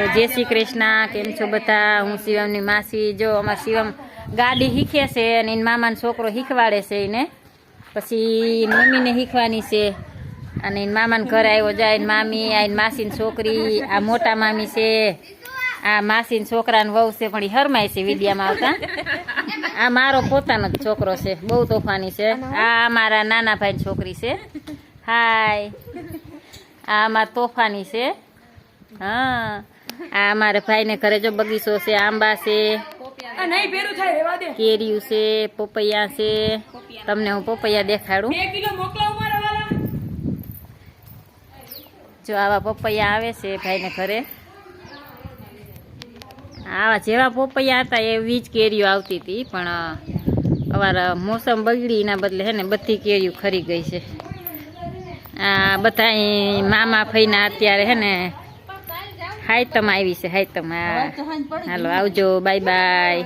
હાલો જય શ્રી કૃષ્ણ, કેમ છો બધા? હું શિવમની માસી. જો અમારા શિવમ ગાડી શીખે છે અને એના મામાનો છોકરો શીખવાડે છે એને, પછી મમ્મીને શીખવાની છે અને એના મામાને ઘરે આવ્યો જાય. મામી આ માસીની છોકરી, આ મોટા મામી છે, આ માસીના છોકરાને વહુ છે પણ એ હરમાય છે વિડીયામાં આવતા. આ મારો પોતાનો જ છોકરો છે, બહુ તોફાની છે. આ મારા નાના ભાઈની છોકરી છે. હાય, આ અમારા તોફાની છે. હા, આ અમારા ભાઈને ઘરે જો બગીચો છે, આંબા છે, કેરીયું છે, પપૈયા છે. તમને હું પપૈયા દેખાડું. જો આવા પપૈયા આવે છે ભાઈને ઘરે. આવા જેવા પપૈયા હતા એવી જ કેરીઓ આવતી હતી, પણ અમારા મોસમ બગડી એના બદલે હે ને બધી કેરીઓ ખરી ગઈ છે. આ બધા મામા ફઈના અત્યારે હે ને હાઈતમ આવી છે. હાઈતમ. હા, હાલો આવજો, બાય બાય.